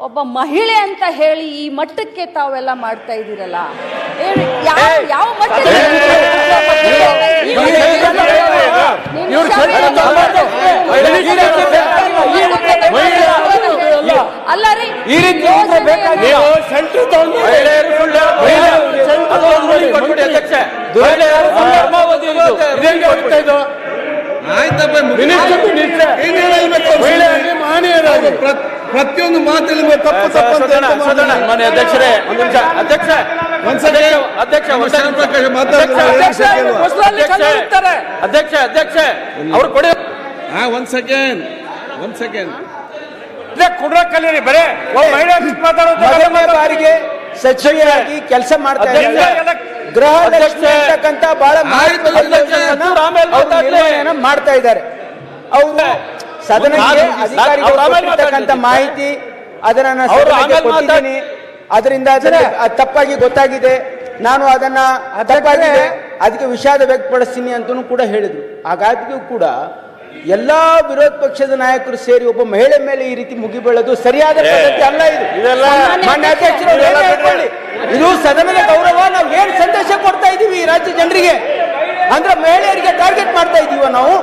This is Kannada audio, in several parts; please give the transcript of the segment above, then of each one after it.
ಒಬ್ಬ ಮಹಿಳೆ ಅಂತ ಹೇಳಿ ಈ ಮಟ್ಟಕ್ಕೆ ತಾವೆಲ್ಲ ಮಾಡ್ತಾ ಇದ್ದೀರಲ್ಲ, ಯಾವ ಮಟ್ಟಕ್ಕೆ ಅಲ್ಲ ರೀ, ಈ ರೀತಿ ಪ್ರತಿಯೊಂದು ಮಾತಲ್ಲಿ ತಪ್ಪು ಮಾನ್ಯ ಅಧ್ಯಕ್ಷರೇ, ಅಧ್ಯಕ್ಷ ಅವ್ರು ಕೊಡಿ. ಒಂದ್ ಸೆಕೆಂಡ್ ಕುಡ್ರ ಕಲೀರಿ, ಬರೇ ಬಾರಿಗೆ ಸಚಿವರಾಗಿ ಕೆಲಸ ಮಾಡ್ತಾ ಇದ್ದಾರೆ. ಗೃಹ ಲಕ್ಷ್ಮಿ ಅಂತಕ್ಕಂಥ ಬಹಳ ಮಾಡ್ತಾ ಇದ್ದಾರೆ. ಅವರು ಸದನಕ್ಕೆ ಅಧಿಕಾರಿಗಳು ಮಾಹಿತಿ ಅದನ್ನ ಕೊಟ್ಟಿದ್ದೀನಿ. ಅದರಿಂದ ತಪ್ಪಾಗಿ ಗೊತ್ತಾಗಿದೆ, ನಾನು ಅದನ್ನ ತಪ್ಪಾಗಿದೆ ಅದಕ್ಕೆ ವಿಷಾದ ವ್ಯಕ್ತಪಡಿಸ್ತೀನಿ ಅಂತಲೂ ಕೂಡ ಹೇಳಿದ್ರು. ಹಾಗಾಗಿಯೂ ಕೂಡ ಎಲ್ಲಾ ವಿರೋಧ ಪಕ್ಷದ ನಾಯಕರು ಸೇರಿ ಒಬ್ಬ ಮಹಿಳೆ ಮೇಲೆ ಈ ರೀತಿ ಮುಗಿಬೀಳೋದು ಸರಿಯಾದ ಪದ್ಧತಿ ಅಲ್ಲ. ಮಾನ್ಯ ಅಧ್ಯಕ್ಷರು, ಇದು ಸದನದ ಗೌರವ. ನಾವು ಏನ್ ಸಂದೇಶ ಕೊಡ್ತಾ ಇದೀವಿ ಈ ರಾಜ್ಯ ಜನರಿಗೆ ಅಂದ್ರೆ ಮಹಿಳೆಯರಿಗೆ ಟಾರ್ಗೆಟ್ ಮಾಡ್ತಾ ಇದೀವ ನಾವು.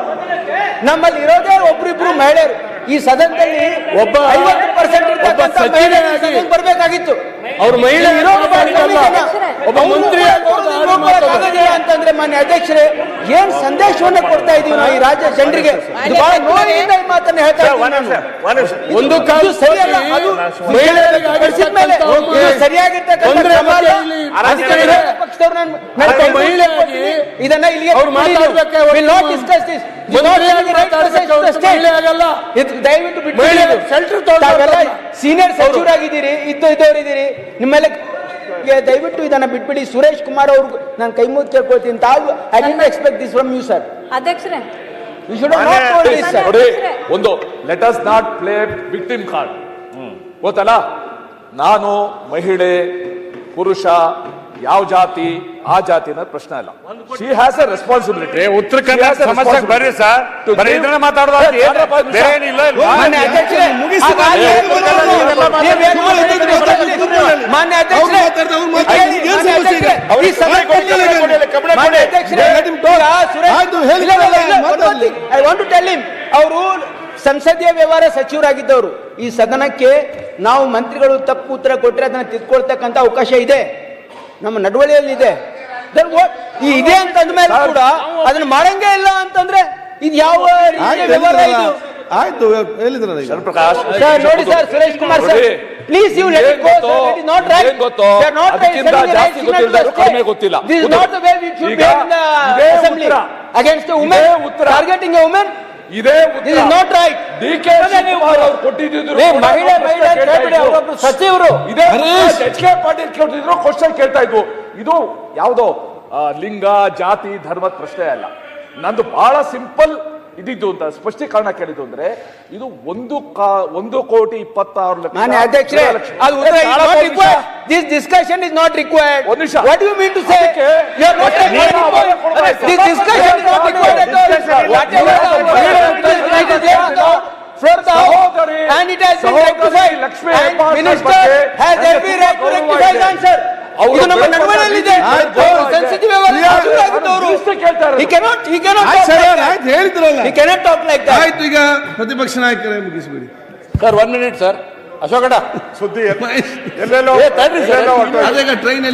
ನಮ್ಮಲ್ಲಿ ಇರೋದೇ ಒಬ್ರಿಬ್ರು ಮಹಿಳೆಯರು. ಈ ಸದನದಲ್ಲಿ ಒಬ್ಬ 50% ಬರ್ಬೇಕಾಗಿತ್ತು. ಅವ್ರು ಮಹಿಳೆ ಒಬ್ಬ ಮಂತ್ರಿ ಅಂತಂದ್ರೆ ಮಾನ್ಯ ಅಧ್ಯಕ್ಷರೇ, ಏನ್ ಸಂದೇಶವನ್ನ ಕೊಡ್ತಾ ಇದೀವಿ ನಾವು ಈ ರಾಜ್ಯ ಜನರಿಗೆ? ಬಹಳ ನೋವಿನಿಂದ ಈ ಮಾತನ್ನ ಹೇಳ್ತಾ ಇದ್ದೀನಿ. ಒಂದು ಕಾಲು ಸರಿಯಲ್ಲ, ಅದು ಸರಿಯಾಗಿರ್ತಕ್ಕಂಥ ಇದನ್ನ ಇಲ್ಲಿಗೆ ದಯವಿಟ್ಟು ಸೀನಿಯರ್ ಸಚಿವರಾಗಿದ್ದೀರಿ, ಇದ್ದವರಿದ್ದೀರಿ, ನಿಮ್ಮೆಲ್ಲ ದಯವಿಟ್ಟು ಇದನ್ನ ಬಿಟ್ಬಿಡಿ. ಸುರೇಶ್ ಕುಮಾರ್ ಅವ್ರಿಗೆ ನಾನು ಕೈ ಮುಗಿದು ಕೇಳ್ಕೊಳ್ತೀನಿ. ತಾವು I didn't expect this from you sir. ಅಧ್ಯಕ್ಷರೇ, ಒಂದು let us not play victim card. ಗೊತ್ತಲ್ಲ, ನಾನು ಮಹಿಳೆ ಪುರುಷ ಯಾವ ಜಾತಿ ಆ ಜಾತಿ ಅನ್ನೋದು ಪ್ರಶ್ನೆ ಅಲ್ಲ. She has A responsibility. Uttara Kannada ಸಮಸ್ಯೆ ಬರ್ರಿ ಸರ್, ಇದನ್ನ ಮಾತಾಡೋದು ಮಾನ್ಯ ಅವರು ಸಂಸದೀಯ ವ್ಯವಹಾರ ಸಚಿವರಾಗಿದ್ದವರು. ಈ ಸದನಕ್ಕೆ ನಾವು ಮಂತ್ರಿಗಳು ತಪ್ಪು ಉತ್ತರ ಕೊಟ್ಟರೆ ಅದನ್ನ ತಿದ್ಕೊಳ್ತಕ್ಕಂಥ ಅವಕಾಶ ಇದೆ, ನಮ್ಮ ನಡವಳಿಕೆಯಲ್ಲಿದೆ. ಇದೆ ಅಂತಂದ್ಮೇಲೆ ಕೂಡ ಅದನ್ನ ಮಾಡಂಗೇ ಇಲ್ಲ ಅಂತಂದ್ರೆ ಇದು ಯಾವ ವ್ಯವಹಾರ ಇದು? ಆಯ್ತು, ಹೇಳಿದ್ರಲ್ಲ ಪ್ರಕಾಶ್ ಸರ್. ನೋಡಿ sir, Suresh Kumar sir, please you let it go sir. It is not right. They are not ಗೊತ್ತಿಲ್ಲ. This is not the way we should be in the assembly against a woman, targeting a woman. ಇದೇ This is not right. DK. Shivakumar ಅವರು ಕೊಟ್ಟಿದ್ರು. ಮಹಿಳೆ ಸಚಿವರು ಇದೇ ಎಚ್.ಕೆ. ಪಾಟೀಲ್ ಕೇಳ್ತಿದ್ರು, ಕ್ವಶನ್ ಕೇಳ್ತಾ ಇದ್ವು. ಇದು ಯಾವುದೋ ಲಿಂಗ ಜಾತಿ ಧರ್ಮದ ಪ್ರಶ್ನೆ ಅಲ್ಲ. ನಂದು ಬಹಳ ಸಿಂಪಲ್ ಇದಿದ್ದು ಅಂತ ಸ್ಪಷ್ಟೀಕರಣ ಕೇಳಿದ್ದು ಅಂದ್ರೆ ಇದು 1,26,00,000. ಮಾನ್ಯ ಅಧ್ಯಕ್ಷರೇ, this discussion is not required. What do you mean to say? You are not required. This discussion is not required at all. Whatever from the house and it has been rectified. And minister has every right to rectify the answer. ಇದು ನಮ್ಮ ನಡವಳಿಕೆಯಲ್ಲಿದೆ. ಸಂಸದೀಯ ವ್ಯವಹಾರ he cannot ಹೇಳಿದ್ರಲ್ಲ, he cannot talk like that. ಆಯ್ತು, ಈಗ ಪ್ರತಿಪಕ್ಷ ನಾಯಕರೇ ಮುಗಿಸ್ಬಿಡಿ ಸರ್. 1 minute sir. ಅಶೋಕಣ್ಣ ಸುದ್ದಿ ಎಲ್ಲೆಲ್ಲೋ ಟ್ರೈನ್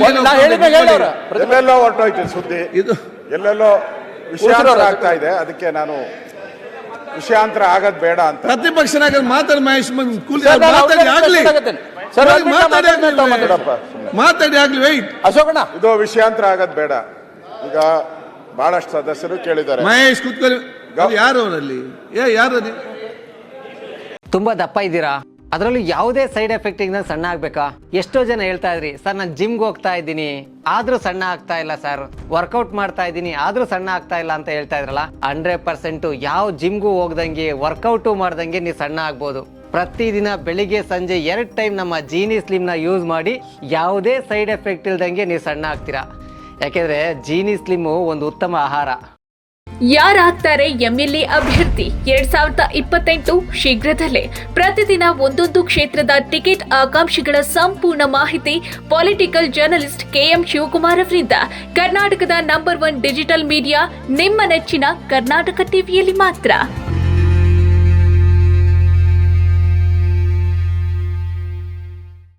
ಎಲ್ಲೆಲ್ಲೋ ಹೊರಟೋಯ್ತು ಸುದ್ದಿ, ಇದು ಎಲ್ಲೆಲ್ಲೋ ವಿಷಯಾಂತರ ಆಗ್ತಾ ಇದೆ. ಅದಕ್ಕೆ ನಾನು ವಿಷಯಾಂತರ ಆಗದ್ ಬೇಡ ಅಂತ ಪ್ರತಿಪಕ್ಷ ನಾಯಕರು ಮಾತಾಡಿ ಮಹೇಶ್ ಮಾತಾಡಿ ಆಗ್ಲಿ ವೈಟ್ ಅಶೋಕಣ್ಣ, ಇದು ವಿಷಯಾಂತರ ಆಗದ್ ಬೇಡ. ಈಗ ಬಹಳಷ್ಟು ಸದಸ್ಯರು ಕೇಳಿದ್ದಾರೆ. ಮಹೇಶ್ ಕೂತ್ಕೊಳ್ಳಿ. ಯಾರು ಅವರಲ್ಲಿ ಯಾರು ತುಂಬಾ ದಪ್ಪ ಇದ್ದೀರಾ, ಅದರಲ್ಲೂ ಯಾವುದೇ ಸೈಡ್ ಎಫೆಕ್ಟ್ ಇಂದ ಸಣ್ಣ ಆಗ್ಬೇಕಾ? ಎಷ್ಟೋ ಜನ ಹೇಳ್ತಾ ಇದ್ರಿ ಸರ್, ನಾನು ಜಿಮ್ಗೆ ಹೋಗ್ತಾ ಇದ್ದೀನಿ ಆದ್ರೂ ಸಣ್ಣ ಆಗ್ತಾ ಇಲ್ಲ ಸರ್, ವರ್ಕೌಟ್ ಮಾಡ್ತಾ ಇದ್ದೀನಿ ಆದ್ರೂ ಸಣ್ಣ ಆಗ್ತಾ ಇಲ್ಲ ಅಂತ ಹೇಳ್ತಾ ಇದ್ರಲ್ಲ. 100% ಯಾವ ಜಿಮ್ಗೂ ಹೋಗ್ದಂಗೆ ವರ್ಕೌಟು ಮಾಡ್ದಂಗೆ ನೀವು ಸಣ್ಣ ಆಗ್ಬೋದು. ಪ್ರತಿದಿನ ಬೆಳಿಗ್ಗೆ ಸಂಜೆ 2 ಟೈಮ್ ನಮ್ಮ ಜೀನಿ ಸ್ಲಿಮ್ನ ಯೂಸ್ ಮಾಡಿ ಯಾವುದೇ ಸೈಡ್ ಎಫೆಕ್ಟ್ ಇಲ್ದಂಗೆ ನೀವು ಸಣ್ಣ ಆಗ್ತೀರಾ. ಯಾಕೆಂದ್ರೆ ಜೀನಿ ಸ್ಲಿಮ್ಮು ಒಂದು ಉತ್ತಮ ಆಹಾರ. ಯಾರಾಗ್ತಾರೆ ಎಂಎಲ್ಎ ಅಭ್ಯರ್ಥಿ 2028 ಶೀಘ್ರದಲ್ಲೇ. ಪ್ರತಿದಿನ ಒಂದೊಂದು ಕ್ಷೇತ್ರದ ಟಿಕೆಟ್ ಆಕಾಂಕ್ಷಿಗಳ ಸಂಪೂರ್ಣ ಮಾಹಿತಿ ಪೊಲಿಟಿಕಲ್ ಜರ್ನಲಿಸ್ಟ್ KM ಶಿವಕುಮಾರ್ ಅವರಿಂದ. ಕರ್ನಾಟಕದ ನಂಬರ್ 1 ಡಿಜಿಟಲ್ ಮೀಡಿಯಾ ನಿಮ್ಮ ನೆಚ್ಚಿನ ಕರ್ನಾಟಕ ಟಿವಿಯಲ್ಲಿ ಮಾತ್ರ.